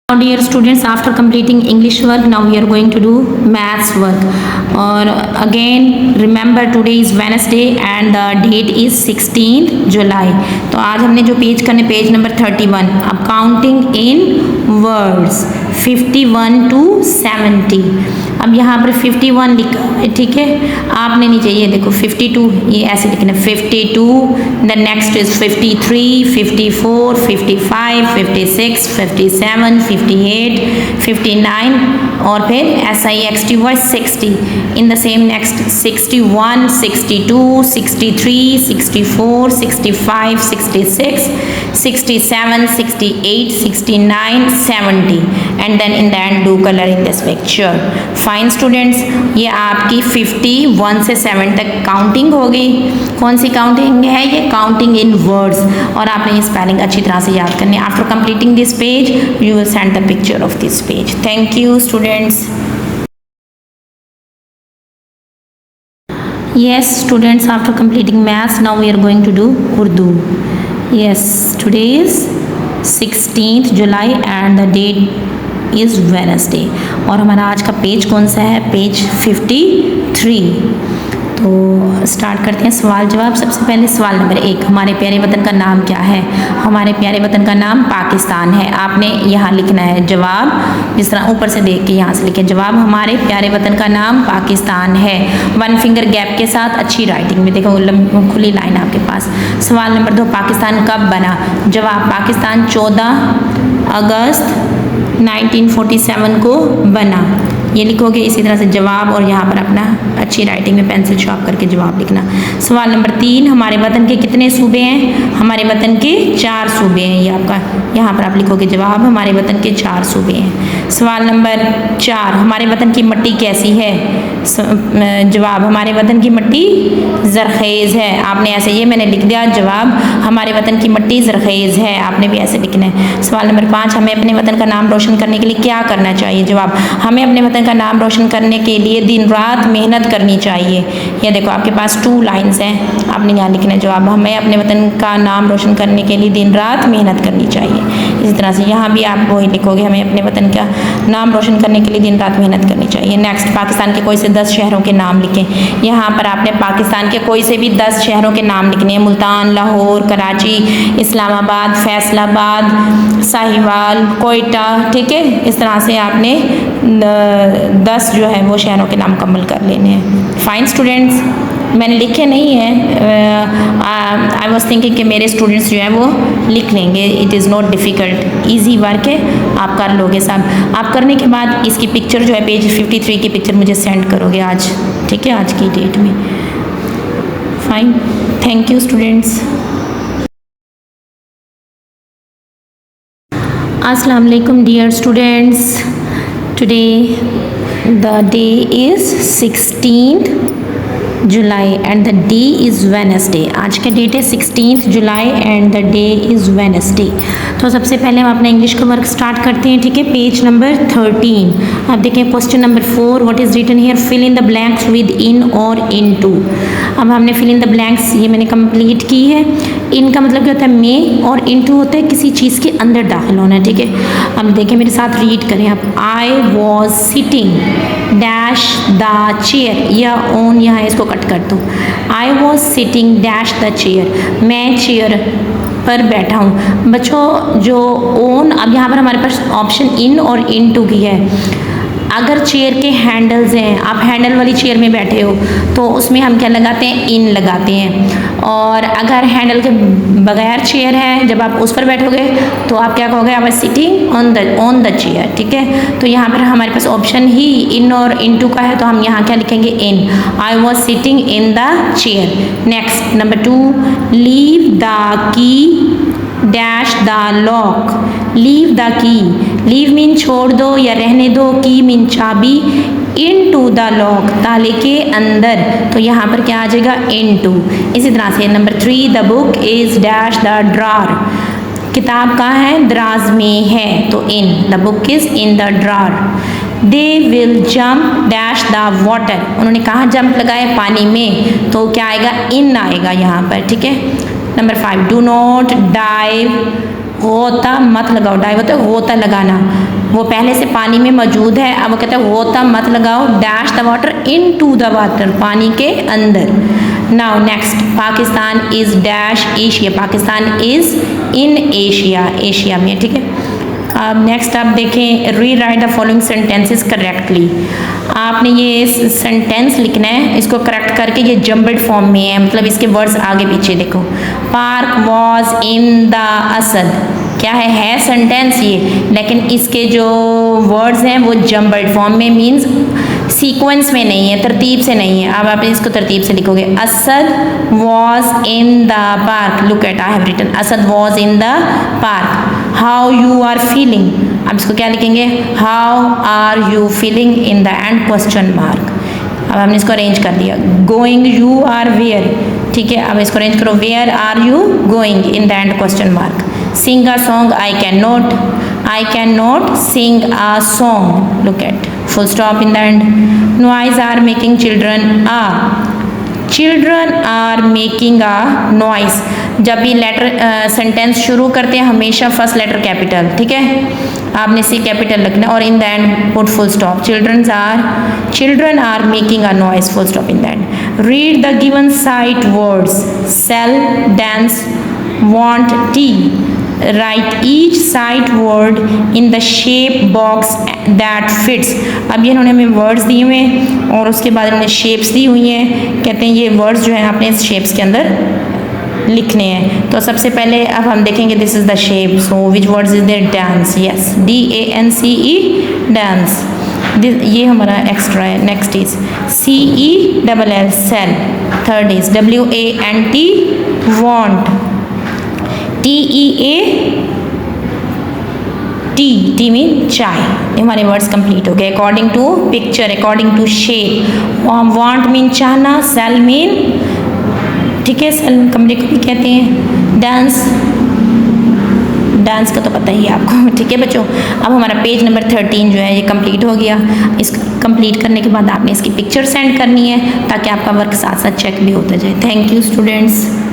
Now dear students, after completing English work, now we are going to do maths work. Or again remember today is Wednesday and the date is 16th July. तो आज हमने जो page करने page number 31, अब counting in words 51 to 70. अब यहाँ पर 51 लिखा है, ठीक है। आपने नीचे ये देखो 52, ये ऐसे लिखना 52, द नेक्स्ट इज 53, 54, 55, 56, 57, 58, 59 और फिर SIXT हुआ 60. In the same next 61, 62, 63, 64, 65, 66, 67, 68, 69, 70 and then in the end do color in this picture. Fine students, ये आपकी 51 से 7 तक काउंटिंग हो गई। कौन सी काउंटिंग है ये? Counting in words. और आपने ये स्पेलिंग अच्छी तरह से याद करनी है। After completing this page you will send the picture of this page. Thank you students. Yes students, after completing maths now we are going to do Urdu. Yes, today is 16th July and the date is Wednesday और हमारा आज का page कौन सा है? Page 53। तो start करते हैं सवाल जवाब। सबसे पहले सवाल नंबर 1, हमारे प्यारे वतन का नाम क्या है? हमारे प्यारे वतन का नाम पाकिस्तान है। आपने यहाँ लिखना है जवाब, जिस तरह ऊपर से देख के यहाँ से लिखें जवाब, हमारे प्यारे वतन का नाम पाकिस्तान है। 1 फिंगर गैप के साथ अच्छी राइटिंग में, देखो खुली लाइन आपके पास। सवाल नंबर 2, पाकिस्तान कब बना? जवाब, पाकिस्तान 14 अगस्त 1947 को बना। ये लिखोगे इसी तरह से जवाब और यहाँ पर अपना अच्छी राइटिंग में पेंसिल शॉर्प करके जवाब लिखना। सवाल नंबर 3, हमारे वतन के कितने सूबे हैं? हमारे वतन के 4 सूबे हैं। ये आपका यहाँ पर आप लिखोगे जवाब, हमारे वतन के 4 सूबे हैं। सवाल नंबर 4, हमारे वतन की मिट्टी कैसी है? जवाब, हमारे वतन की मिट्टी ज़रख़ेज़ है। आपने ऐसे, ये मैंने लिख दिया जवाब, हमारे वतन की मिट्टी ज़रख़ेज़ है। आपने भी ऐसे लिखना है। सवाल नंबर 5, हमें अपने वतन का नाम रोशन करने के लिए क्या करना चाहिए? जवाब, हमें अपने वतन का नाम रोशन करने के लिए दिन रात मेहनत करनी चाहिए। ये देखो आपके पास 2 लाइन्स हैं, आपने यहाँ लिखना है जवाब, हमें अपने वतन का नाम रोशन करने के लिए दिन रात मेहनत करनी चाहिए। इसी तरह से यहाँ भी आप वही लिखोगे, हमें अपने वतन का नाम रोशन करने के लिए दिन रात मेहनत करनी चाहिए। नेक्स्ट, पाकिस्तान के कोई से 10 शहरों के नाम लिखें। यहाँ पर आपने पाकिस्तान के कोई से भी 10 शहरों के नाम लिखने हैं। मुल्तान, लाहौर, कराची, इस्लामाबाद, फैसलाबाद, साहिवाल, कोयटा, ठीक है। इस तरह से आपने 10 जो है वो शहरों के नाम मुकम्मल कर लेने हैं। फाइन स्टूडेंट्स, मैंने लिखे नहीं है, आई वॉज थिंकिंग कि मेरे स्टूडेंट्स जो है वो लिख लेंगे। It is not difficult, easy work है, आप कर लोगे सब। आप करने के बाद इसकी पिक्चर जो है पेज 53 की पिक्चर मुझे सेंड करोगे आज, ठीक है, आज की डेट में। Fine, thank you students. अस्सलाम वालेकुम dear students, today the day is 16th July and the day is Wednesday. आज का डेट है 16th July and the day is Wednesday. तो सबसे पहले हम अपना इंग्लिश का वर्क स्टार्ट करते हैं, ठीक है। पेज नंबर 13, अब देखें question number 4, what is written here? Fill in the blanks with in और इन टू। अब हमने फिल इन द ब्लैंक्स ये मैंने कंप्लीट की है। इन का मतलब क्या होता है? में, और इन टू होता है किसी चीज़ के अंदर दाखिल होना, ठीक है। अब देखें मेरे साथ रीड करें आप। आई was sitting dash the chair, या ऑन यहाँ इसको कट कर दो। आई was sitting dash the chair, मैं चेयर पर बैठा हूँ। बच्चों जो ओन, अब यहाँ पर हमारे पास ऑप्शन इन और इन टू की है। अगर चेयर के हैंडल्स हैं, आप हैंडल वाली चेयर में बैठे हो तो उसमें हम क्या लगाते हैं? इन लगाते हैं। और अगर हैंडल के बगैर चेयर है, जब आप उस पर बैठोगे तो आप क्या कहोगे? आप सिटिंग ऑन द चेयर, ठीक है। तो यहाँ पर हमारे पास ऑप्शन ही इन और इन टू का है, तो हम यहाँ क्या लिखेंगे? In. I was sitting in the chair. Next number 2, leave the key dash the lock, leave the key, leave mean छोड़ दो या रहने दो, की मीन चाबी, इन टू द लॉक ताले के अंदर, तो यहाँ पर क्या आ जाएगा? Into. इसी तरह से number 3, the book is dash the drawer, किताब कहाँ है? दराज में है, तो in, the book is in the drawer. They will jump dash the water, उन्होंने कहाँ जंप लगाया? पानी में, तो क्या आएगा? इन आएगा यहाँ पर, ठीक है। नंबर 5, डू नॉट डाइव होता मत लगाओ, डाइव होता है होता लगाना, वो पहले से पानी में मौजूद है, अब वो कहता है होता मत लगाओ, dash the water into the water, पानी के अंदर। Now next, Pakistan is dash Asia, Pakistan is in Asia, Asia में, ठीक है। अब नेक्स्ट आप देखें, rewrite the following sentences correctly, आपने ये सेंटेंस लिखना है, इसको करेक्ट करके, ये जम्बल्ड फॉर्म में है, मतलब इसके वर्ड्स आगे पीछे देखो। Park was in the Asad, क्या है सेंटेंस ये, लेकिन इसके जो वर्ड्स हैं वो जम्बल्ड फॉर्म में, मीन्स सीक्वेंस में नहीं है, तरतीब से नहीं है। अब आप इसको तरतीब से लिखोगे, Asad was in the park, look at I have written Asad was in the park. How you are feeling, अब इसको क्या लिखेंगे, how are you feeling in the end question mark. अब हमने इसको अरेंज कर दिया, गोइंग यू आर वेयर, ठीक है। अब इसको अरेंज करो, where are you going in the end question mark. Sing a song, I can not sing a song, look at full stop in the end. Noise are making children are making a noise, जब भी letter sentence शुरू करते हैं हमेशा first letter capital, ठीक है, आपने सी capital लिखना और in the end put full stop. Children are making a noise, full stop in the end. Read the given sight words, sell, dance, want, tea. Write each sight word in the shape box that fits. अब ये इन्होंने हमें words दिए हुए हैं और उसके बाद इन्होंने शेप्स दी हुई हैं, कहते हैं ये वर्ड्स जो हैं आपने इस शेप्स के अंदर लिखने हैं। तो सबसे पहले अब हम देखेंगे, this is the shape, so which words is there, dance, yes, DANCE, dance, ये हमारा एक्स्ट्रा है। Next is CELL, cell. Third is WANT, want. Tea mean चाय। हमारे वर्ड्स कंप्लीट हो गए। According to picture, according to shape. Want mean चाहना, cell mean, ठीक है, सेल कमरे को भी कहते हैं। डांस का तो पता ही है आपको, ठीक है बच्चों। अब हमारा पेज नंबर 13 जो है ये कंप्लीट हो गया। इस कंप्लीट करने के बाद आपने इसकी पिक्चर सेंड करनी है ताकि आपका वर्क साथ साथ चेक भी होता जाए। Thank you students.